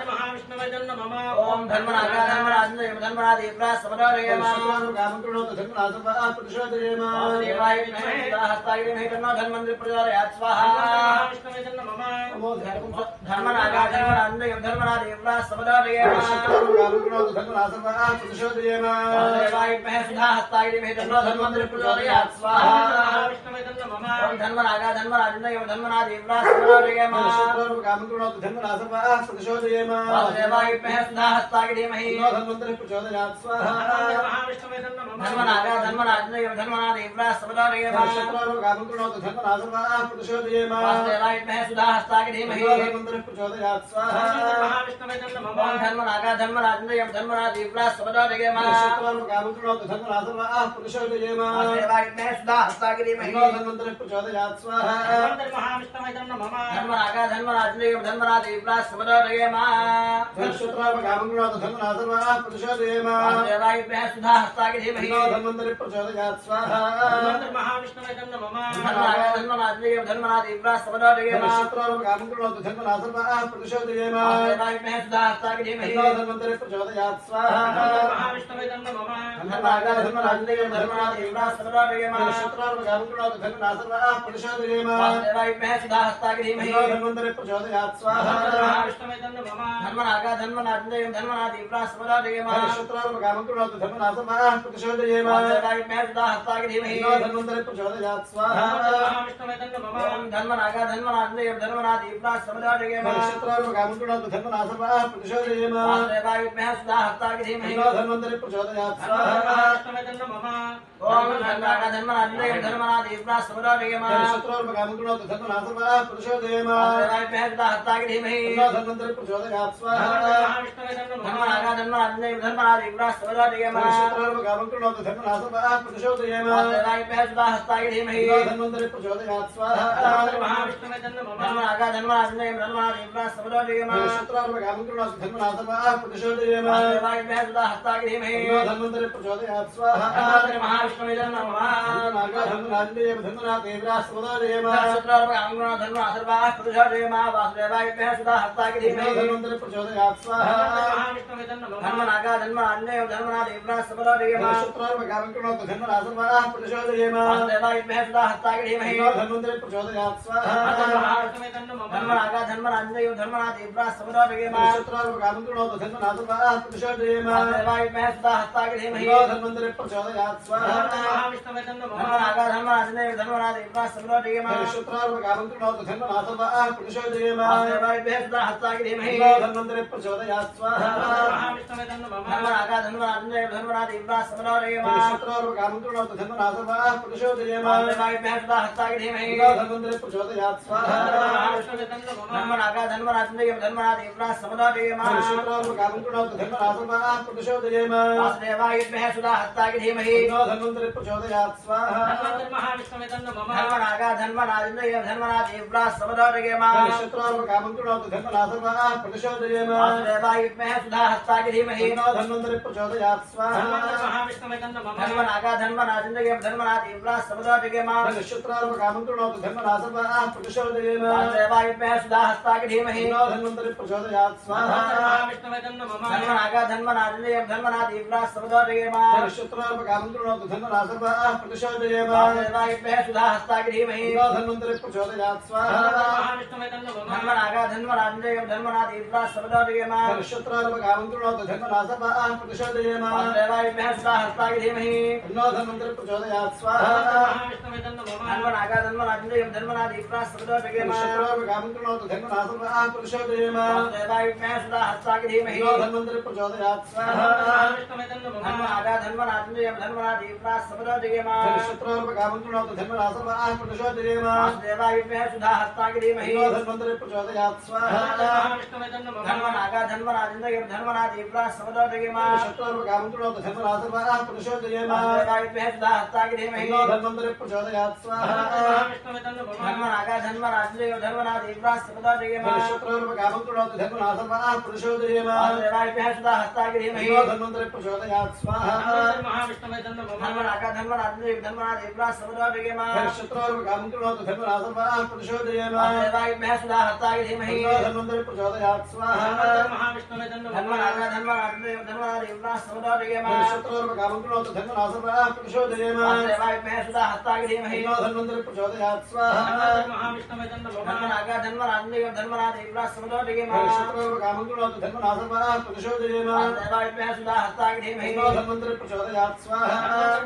महाविष्णवे नमः ओम धर्मनागा धर्मराजन्दय धर्मनादेवना समदोजयेम गामकृणो धन्वनासर्वात् प्रचोदयेम वासुदेवाय विद्महे सुधास्ताय धीमहि तन्नो धन्वन्तरि प्रचोदयात् स्वाहा महाविष्णवे नमः नमो धर्मनागा धर्मराजन्दय धर्मनादेवना समदोजयेम गामकृणो धन्वनासर्वात् प्रचोदयेम वासुदेवाय विद्महे सुधास्ताय धीमहि तन्नो धन्वन्तरि प्रचोदयात् स्वाहा महाविष्णवे नमः ओम धर्मनागा धर्मराजन्दय धर्मनादेवना समदोजयेम गामकृणो धन्वनासर्वात् प्रचोदयेम वासुदेवाय विद्महे सुधास्ताय धीमहि धन्वन्तरि प्रचोदयात् स्वाहा महाविष्णवे नमः धर्मनागा धर्मराजन्दय धर्मनादेवना समदोजयेम गामकृणो धन्वनासर्वात् प्रचोदयेम वासुदेवाय विद्महे सुधास्ताय धीमहि धन्वन्तरि प्रचोदयात् स्वाहा महाविष्णवे नमः ओम धर्मनागा धर्मराजन्दय धर्मनादेवना समदोजयेम गामकृणो धन्वनासर्वात् प्रचोदयेम वासुदेवाय विद्महे सुधास्ताय धीमहि धन्वन्तरि प्रचोदयात् स्वाहा महाविष्णवे नमः धर्मनागा धर्मराजन्दय धर्मनादेवना समदोजयेम गामकृणो धन्वनासर्वात् प्रचोदयेम वासुदेवाय विद्महे सुधास्ताय धीमहि धन्वन्तरि प्रचोदयात् स्वाहा महाविष्णवे नमः धर्मनागा धर्मराजन्दय धर्मनादेवना समदोजयेम गामकृणो धन्वनासर्वात् प्रचोदयेम वासुदेवाय विद्महे सुधास्ताय धीमहि धन्वन्तरि प्रचोदयात् स्वाहा महाविष्णवे नमः धर्मनागा धर्मराजन्दय धर्मनादेवना समदोजयेम गामकृणो धन्वनासर्वात् प्रचोदयेम वासुदेवाय विद्महे सुधास्ताय धीमहि धन्वन्तरि प्रचोदयात् स्वाहा महाविष्णवे नमः धर्मनागा धर्मराजन्दय धर्मनादेवना समदोजयेम गामकृणो धन्वनासर्वात् प्रचोदयेम वासुदेवाय विद्महे सुधास्ताय धीमहि धन्वन्तरि प्रचोदयात् स्वाहा महाविष्णवे नमः धर्मनागा धर्मराजन्दय धर्मनादेवना समदोजयेम गामकृणो धन्वनासर्वात् प्रचोदयेम वासुदेवाय विद्महे सुधास्ताय धीमहि धन्वन्तरि प्रचोदयात् स्वाहा महाविष्णवे नमः ओम धर्मनागा धर्मराजन्दय धर्मनादेवना समदोजयेम गामकृणो धन्वनासर्वात् प्रचोदयेम वासुदेवाय विद्महे सुधास्ताय धीमहि धन्वन्तरि प्रचोदयात् स्वाहा महाविष्णवे नमः धर्मनागा धर्मराजन्दय धर्मनादेवना समदोजयेम गामकृणो धन्वनासर्वात् प्रचोदयेम वासुदेवाय विद्महे सुधास्ताय धीमहि धन्वन्तरि प्रचोदयात् स्वाहा महाविष्णवे नमः धर्मनागा धर्मराजन्दय धर्मनादेवना समदोजयेम गामकृणो धन्वनासर्वात् प्रचोदयेम वासुदेवाय विद्महे सुधास्ताय धीमहि धन्वन्तरि प्रचोदयात् स्वाहा महाविष्णवे नमः धन्वनाजन्दय धन्वनादेवना समदोजयेम धर्मनासर्वाः प्रचोदयेम वासुदेवाय विद्महे सुधास्ताय धीमहि धन्वन्तरि प्रचोदयात् स्वाहा महाविष्णवे नमः धर्मनागा धर्मराजन्दय धर्मनादेवना समदोजयेम गामकृणो धन्वनासर्वात् प्रचोदयेम वासुदेवाय विद्महे सुधास्ताय धीमहि धन्वन्तरि प्रचोदयात् स्वाहा महाविष्णवे नमः धर्मनागा धर्मराजन्दय धर्मनादेवना समदोजयेम गामकृणो धन्वनासर्वात् प्रचोदयेम वासुदेवाय विद्महे सुधास्ताय धीमहि धन्वन्तरि प्रचोदयात् स्वाहा महाविष्णवे नमः धर्मनागा धर्मराजन्दय धर्मनादेवना समदोजयेम गामकृणो धन्वनासर्वात् प्रचोदयेम वासुदेवाय विद्महे सुधास्ताय धीमहि धन्वन्तरि प्रचोदयात् स्वाहा महाविष्णवे नमः धर्मनागा धर्मराजन्दय धर्मनादेवना समदोजयेम गामकृणो धन्वनासर्वात् प्रचोदयेम वासुदेवाय विद्महे सुधास्ताय धीमहि धन्वन्तरि प्रचोदयात् स्वाहा महाविष्णवे नमः धर्मनागा धर्मराजन्दय धर्मनादेवना समदोजयेम गामकृणो धन्वनासर्वात् प्रचोदयेम वासुदेवाय विद्महे सुधास्ताय धीमहि धन्वन्तरि प्रचोदयात् स्वाहा महाविष्णवे नमः धर्मनागा धर्मराजन्दय धर्मनादेवना समदोजयेम गामकृणो धन्वनासर्वात् प्रचोदयेम वासुदेवाय विद्महे सुधास्ताय धीमहि धन्वन्तरि प्रचोदयात् स्वाहा महाविष्णवे तन्नो मम धन्वनागा धन्वनादिन्द्रगे धन्वनादिव्ला समदोजगे मा नक्षत्रार्म कामं कृणोतु धन्वनासर्वा प्रतिशोदयेम देवायुभ्यः सुधा हस्तागे धीमहि धन्वन्तरि प्रचोदयात् स्वाहा महाविष्णवे तन्नो मम धन्वनागा धन्वनादिन्द्रगे धन्वनादिव्ला समदोजगे मा नक्षत्रार्म कामं कृणोतु धन्वनासर्वा प्रतिशोदयेम देवायुभ्यः सुधा हस्तागे धीमहि धन्वन्तरि प्रचोदयात् स्वाहा महाविष्णवे तन्नो मम धन्वनागा धन्वनादिन्द्रगे धन्वनादिव्ला समदोजगे मा नक्षत्रार्म कामं कृणोतु धन्वनासर्वा प्रतिशोदयेम देवायुभ्यः सुधा हस्तागे धीमहि धन्वन्तरि प्रचोदयात् स्वाहा महाविष्णवे तन्नो मम धन्वनागा धन्वनादिन्द्रगे धन्वनादिव्ला समदोजगे मा नक्षत्रार्म कामं कृणोतु धन्वनासर्वा प्रतिशोदयेम देवायुभ्यः सुधा हस्तागे धीमहि धन्वन्तरि प्रचोदयात् स्वाहा महाविष्णवे तन्नो मम धन्वनागा धन्वनादिन्द्रगे धन्वनादिव्ला समदोजगे मा नक्षत्रार्म कामं कृणोतु धन्वनासर्वा प्रतिशोदयेम देवायुभ्यः सुधा हस्तागे धीमहि धन्वन्तरि प्रचोदयात् स्वाहा महाविष्णवे तन्नो मम धन्वनागा धन्वनादिन्द्रगे धन्वनादिव्ला समदोजगे मा नक्षत्रार्म कामं कृणोतु धन्वनासर्वा प्रतिशोदयेम देवायुभ्यः सुधा हस्तागे धीमहि धन्वन्तरि प्रचोदयात् स्वाहा महाविष्णवे तन्नो मम धन्वनागा धन्वनादिन्द्रगे धन्वनादिव्ला समदोजगे मा नक्षत्रार्म कामं कृणोतु धन्वनासर्वा प्रतिशोदयेम देवायुभ्यः सुधा हस्तागे धीमहि धन्वन्तरि प्रचोदयात् स्वाहा महाविष्णवे तन्नो मम धन्वनागा धन्वनादिन्द्रगे धन्वनादिव्ला समदोजगे मा नक्षत्रार्म कामं कृणोतु धन्वनासर्वा प्रतिशोदयेम देवायुभ्यः सुधा हस्तागे धीमहि धन्वन्तरि प्रचोदयात् स्वाहा महाविष्णवे तन्नो मम धन्वनागा धन्वनादिन्द्रगे धन्वनादिव्ला समदोजगे मा नक्षत्रार्म कामं कृणोतु धन्वनासर्वा प्रतिशोदयेम देवायुभ्यः सुधा हस्तागे धीमहि धन्वन्तरि प्रचोदयात् स्वाहा महाविष्णवे तन्नो मम धन्वनागा धन्वनादिन्द्रगे धन्वनादिव्ला समदोजगे मा नक्षत्रार्म कामं कृणोतु धन्वनासर्वा प्रतिशोदयेम देवायुभ्यः सुधा हस्तागे धीमहि धन्वन्तरि प्रचोदयात् स्वाहा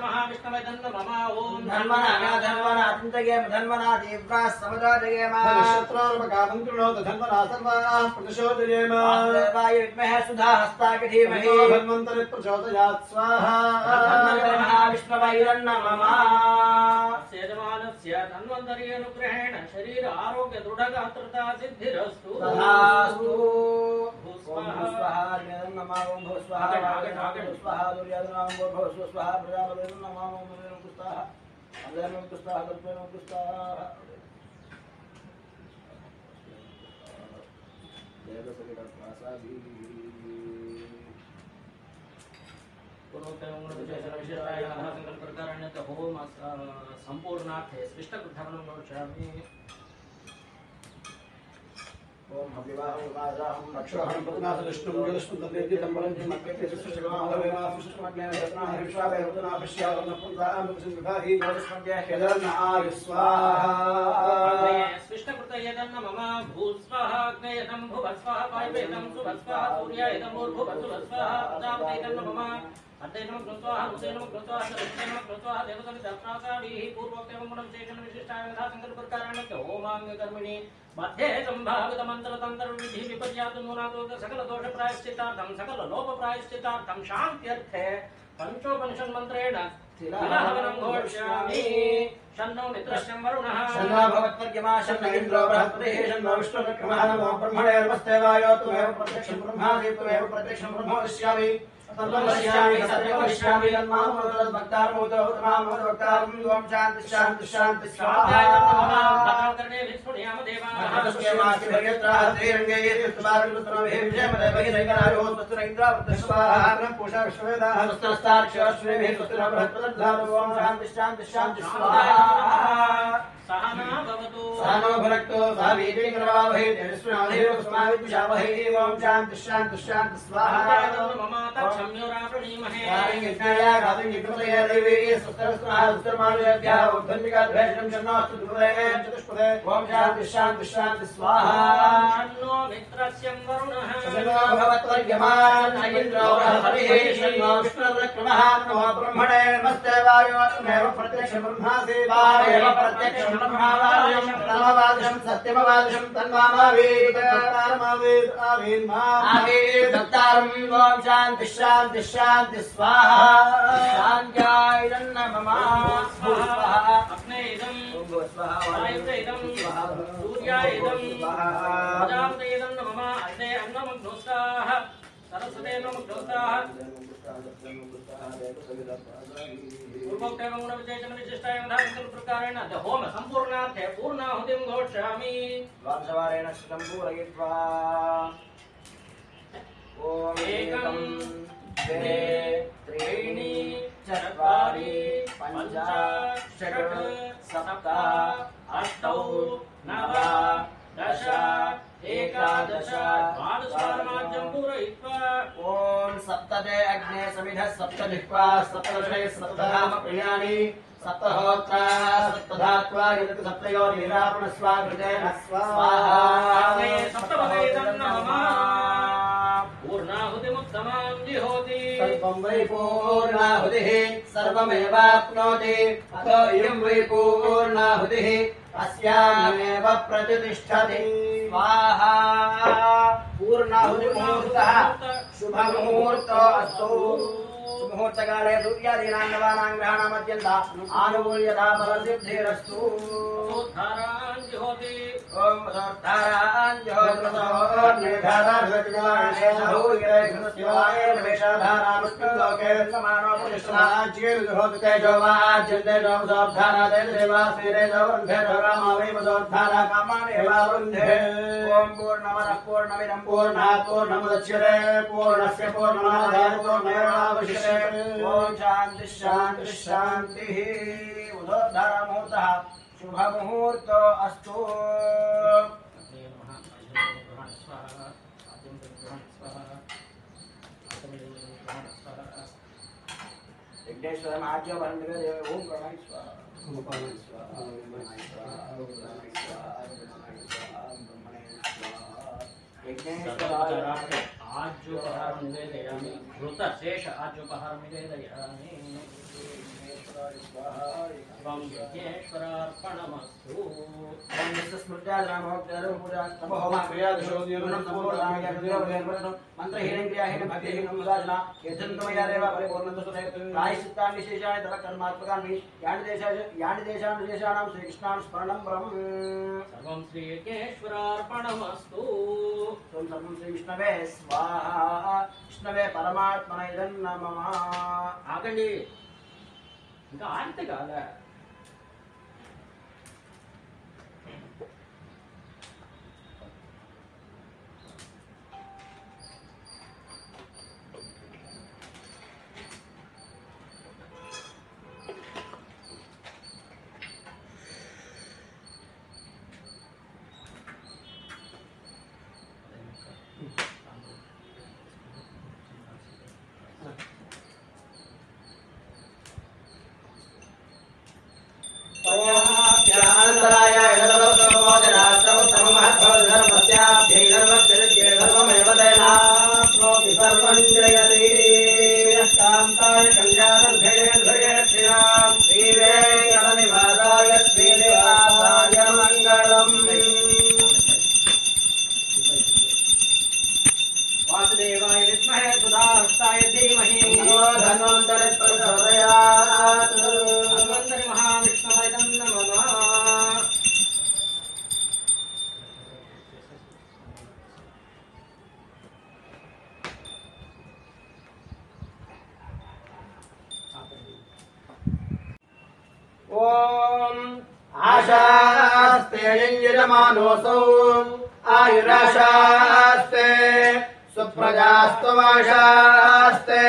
महाविष्णवे तन्नो मम ओम धन्वनागा धन्वनादिन्द्रगे धन्वनादिव्ला समदोजगे मा नक्षत्रार्म कामं कृणोतु धन्वनासर्वा प्रतिशोदयेम देवायुभ्यः सुधा हस्तागे धीमहि धन्वन्तरि प्रचोदयात् स्वाहा महाविष्णवैरन्नमः यजमानस्य धन्वन्तरि अनुग्रहेण शरीर आरोग्य दृढगात्रता सिद्धिरस्तु तथास्तु भूस्वाहा। स्वाहा नमः ओम भव स्वाहा स्वाहा दुर्योधनाम भव स्वाहा प्रजापतिं नमः ओम स्वाहा अग्निं स्वाहा तत्त्वं स्वाहा देवसविदप्रासादी होम संपूर्णार्थे सृष्टकृतवनं नोषामि ओम हविवाहं वाजाहं अक्षरहं पद्मनाथ विष्णुं जलष्णुं तदेति तम्बलं जिमक्यते सुष्ठमाधवेमा सुष्ठमग्नेन रत्नानि विश्वावे रत्ना पश्यावं पुंसां विभाहि ज्योतिष्मध्य केदारन आयुस्वाहा सृष्टकृतयदन्न मम भूस्वाहा अग्नेयदं भुवस्वाहा पायवेदं सुभस्वाहा सूर्यायदं भूर्भुवस्वाहा प्रजापतिदन्न मम अद्वैतं कृत्वाहा रुद्रेनं कृत्वाहा सरस्वतीनं कृत्वाहा देवसविदप्रासादीः पूर्वोक्तं गुणं शेषं विशिष्टाय यथा संकल्पकारणं होमांग कर्मिणि मध्ये संभावितमन्त्रतन्त्रविधि विपर्यातु नूनातो सकल दोष प्रायश्चित्तार्थं सकल लोप प्रायश्चित्तार्थं शान्त्यर्थे पंचोपनिषन्मन्त्रेण तिलहवनं घोषयामि शन्नो मित्रश्चं वरुणः शन्नो भवत्पर्यमा शन्न इन्द्रो बृहस्पतिः शन्नो विष्णुर्क्रमः नमो ब्रह्मणे नमस्ते वायो त्वमेव प्रत्यक्षं ब्रह्मासि त्वमेव प्रत्यक्षं ब्रह्मोऽस्यामि तत्त्वं वक्ष्यामि सत्यं वक्ष्यामि तन्मां भक्तारमोदो तमां भक्तारं ओम शान्ति शान्ति शान्ति स्वाहा सहना भवतु सहनो भुनक्तु सह वीर्यं करवावहै तेजस्विनावधीतमस्तु मा विद्विषावहै ओम शान्ति शान्ति शान्ति स्वाहा मम तच्छम्योरावृणीमहे यज्ञया देवी सुस्तरस्मानुष्ठर्मानुयज्ञः उद्धन्विकाद्वेषणं शन्नोऽस्तु दुर्वदये चतुष्पदे ओम शान्ति शान्ति शान्ति स्वाहा शन्नो मित्रस्यं वरुणः शन्नो भवत्वर्यमान् इन्द्रो बृहस्पतिः शन्नो विष्णुर्क्रमः नमो ब्रह्मणे नमस्ते वायो त्वमेव प्रत्यक्षं ब्रह्मासि वायेव प्रत्यक्षं ब्रह्मावादिशं तन्मवादिशं सत्यमवादिशं तन्मामावेद तारमावेद आवेद मा आवेद दत्तारं ओम शान्ति शान्ति शान्ति स्वाहा शान्त्याय नमः स्वाहा अग्नेयदं ओम स्वाहा वायुदेदं सूर्यायदं प्रजापतियदं नमः अग्ने अन्नमग्नोस्ताः सरस्वते नमग्नोस्ताः पूर्वोक्तेन गुणविशेषण विशिष्टाय यथासङ्कल्प प्रकारेण होम सम्पूर्णार्थे पूर्णाहुतिं घोषयामि वांशवारेण श्रुतं पूरयित्वा ओम एकं द्वे सप्तते अग्ने समिधः सप्तजिह्वा सप्तदशे सप्तधाम प्रियाणि सप्तहोत्रा सप्तधात्वा यदि सप्तयोनिरापण स्वाकृतेन स्वाहा सप्तभवेदं नमः पूर्णाहुतिमुत्तमां जिहोति सर्वं वै पूर्णाहुतिः सर्वमेवाप्नोति अतो इयं वै पूर्णाहुतिः अस्यामेव प्रतिष्ठति स्वाहा पूर्णाहुतिमुहूर्तः शुभमुहूर्तो अस्तु मुहूर्तकाले सूर्यादीनां नवानां ग्रहाणाम् अत्यन्त आनुकूल्यता फलसिद्धिरस्तु ज्योति ओम सौद्धारान् पूर्णमदः पूर्णमिदं पूर्णात् पूर्णमुदच्यते पूर्णस्य पूर्णमादाय पूर्णमेवावशिष्यते ओम शान्तिः शान्तिः शान्तिः उदोद्धारमुहूर्तः शुभमुहूर्तो अस्तु विघ्नेश्वर महाज्ञ वंदे ओम प्रणय स्वाहा ओम प्रणय स्वाहा ओम प्रणय स्वाहा ओम प्रणय स्वाहा ओम प्रणय स्वाहा ओम ब्रह्मणे स्वाहा विघ्नेश्वर आज जो उपहार निवेदयामि घृत शेष आज जो उपहार निवेदयामि त्वं यज्ञेश्वरार्पणमस्तु मंत्रहीन क्रियाहीन भक्तिहीन उदासीना यजन्तमया देव परिपूर्णं सुते प्रायश्चित्तानि विशेषाणि तव कर्मात्मकानि यानि देशानां श्रीकृष्णां स्मरणं ब्रह्म सर्वं श्री यज्ञेश्वरार्पणमस्तु सर्वं श्री विष्णवे स्वाहा विष्णवे परमात्मने इदं नमः आगंడి ఇంకా ఆడితే కాదా ज्ञानंदराय धर्ममेव देनाप्नोति सर्वं जयति कान्ताय कल्याणध्वजेन्द्रयेक्षिणां श्रीवेङ्कटनिवासाय श्रीनिवासाय मङ्गलम् वासुदेवाय विद्महे सुधाहस्ताय धीमहि धन्वन्तरि प्रचोदयात् धन्वन्तरि महाविष्णवे नमः ओम आशास्ते यजमानोऽसौ आयुराशास्ते सुप्रजास्त्वमाशास्ते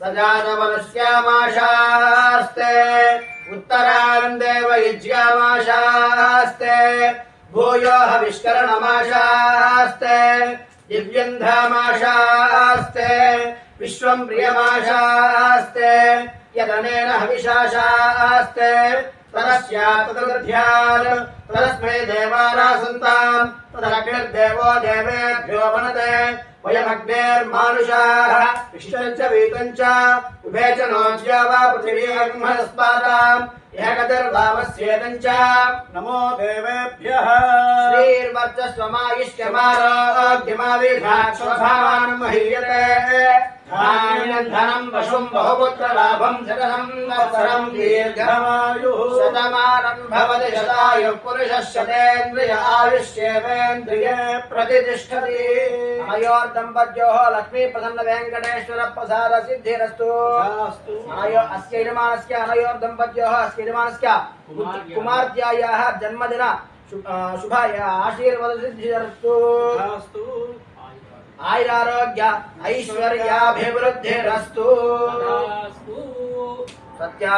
सजातवनस्यामाशास्ते उत्तरान्देव युज्यामाशास्ते भूयो हविष्करणमाशास्ते दिव्यन्धामाशास्ते विश्वं प्रियमाशास्ते यदनेन हविषाशास्ते तदस्यात्तदध्यात् तदस्मै देवारासन्ताम् तदग्निर्देवो देवेभ्यो वनते वयमग्नेर्मानुषाः इष्टं च वीतं च उभे च नोज्या वा पृथिवीर्महस्पाताम् एकतिर्भावस्येतं च नमो देवेभ्यः श्रीर्वर्चस्वमायुष्यमारोग्यमाविधाक्षोभामानं महीयते धनं वशुं बहुपुत्रलाभं शतनं वत्सरं दीर्घमायुः शतमानं भवति शतायुः पुरुषः शतेन्द्रिय आयुष्येवेन्द्रिये प्रतिष्ठति अनयोर्दम्पत्योः लक्ष्मी प्रसन्न वेङ्कटेश्वर प्रसाद सिद्धिरस्तु अस्य यजमानस्य अनयोर्दम्पत्योः अस्य यजमानस्य कुमार्त्यायाः जन्मदिन शुभाय आशीर्वाद सिद्धिरस्तु आयुरारोग्य ऐश्वर्याभिवृद्धिरस्तु सत्या